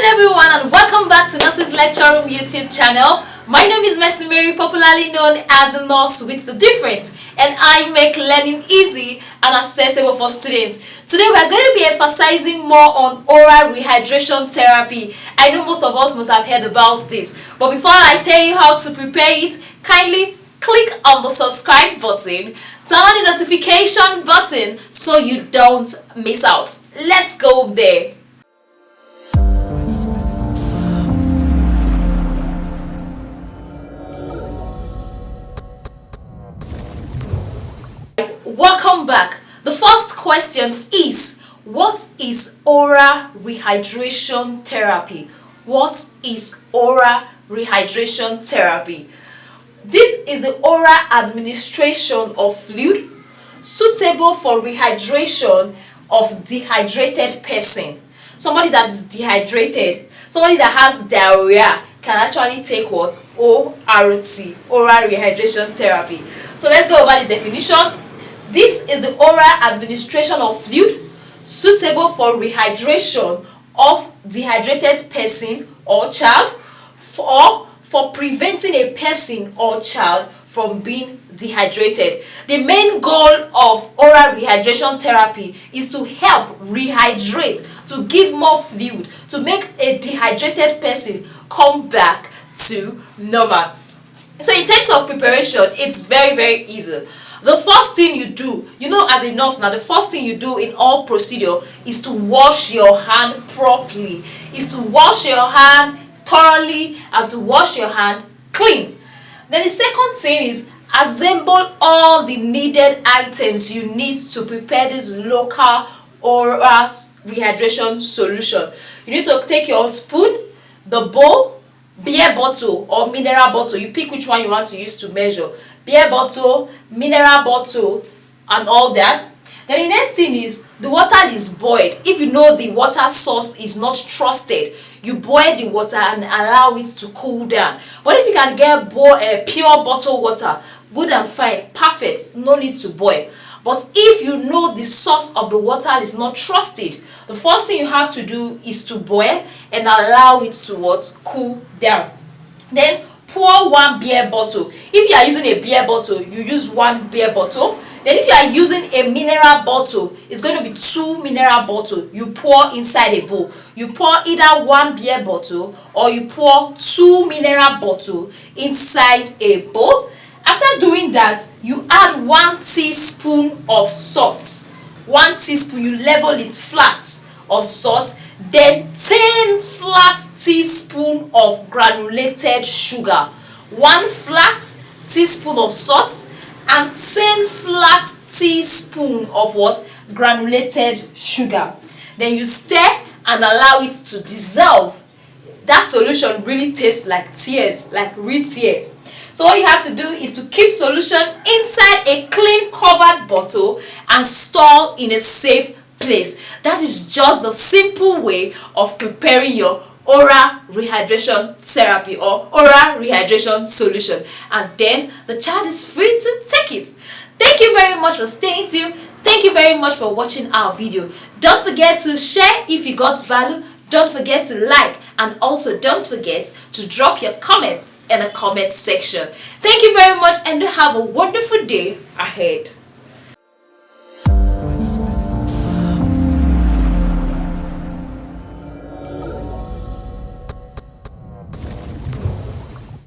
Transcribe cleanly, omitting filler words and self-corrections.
everyone, and welcome back to Nurses Lecture Room YouTube channel. My name is Mercy Mary, popularly known as the Nurse with the Difference, and I make learning easy and accessible for students. Today we are going to be emphasizing more on oral rehydration therapy. I know most of us must have heard about this, but before I tell you how to prepare it, kindly click on the subscribe button, turn on the notification button so you don't miss out. Let's go there. Welcome back. The first question is, what is oral rehydration therapy? What is oral rehydration therapy? This is the oral administration of fluid suitable for rehydration of dehydrated person. Somebody that is dehydrated, somebody that has diarrhea can actually take what? ORT, oral rehydration therapy. So let's go over the definition. This is the oral administration of fluid suitable for rehydration of dehydrated person or child, for preventing a person or child from being dehydrated. The main goal of oral rehydration therapy is to help rehydrate, to give more fluid, to make a dehydrated person come back to normal. So in terms of preparation, it's very easy. The first thing you do, as a nurse now, the first thing you do in all procedure is to wash your hand properly, is to wash your hand thoroughly and to wash your hand clean. Then the second thing is assemble all the needed items you need to prepare this local oral rehydration solution. You need to take your spoon, the bowl, beer bottle or mineral bottle. You pick which one you want to use to measure. Beer bottle, mineral bottle, and all that. Then the next thing is the water is boiled. If you know the water source is not trusted, you boil the water and allow it to cool down. But if you can get pure bottled water, good and fine, perfect, no need to boil. But if you know the source of the water is not trusted, the first thing you have to do is to boil and allow it to cool down. Then pour one beer bottle. If you are using a beer bottle, you use one beer bottle. Then if you are using a mineral bottle, it's going to be 2 mineral bottles. You pour inside a bowl. You pour either one beer bottle or you pour 2 mineral bottles inside a bowl. After doing that, you add 1 teaspoon of salt. 1 teaspoon, you level it flat of salt. Then 10 flat teaspoon of granulated sugar. 1 flat teaspoon of salt and 10 flat teaspoon of granulated sugar. Then you stir and allow it to dissolve. That solution really tastes like tears, like real tears. So what you have to do is to keep solution inside a clean covered bottle and store in a safe place. That is just the simple way of preparing your oral rehydration therapy or oral rehydration solution, and then the child is free to take it. Thank you very much for staying tuned. Thank you very much for watching our video. Don't forget to share if you got value. Don't forget to like, and also don't forget to drop your comments in the comment section. Thank you very much and have a wonderful day ahead.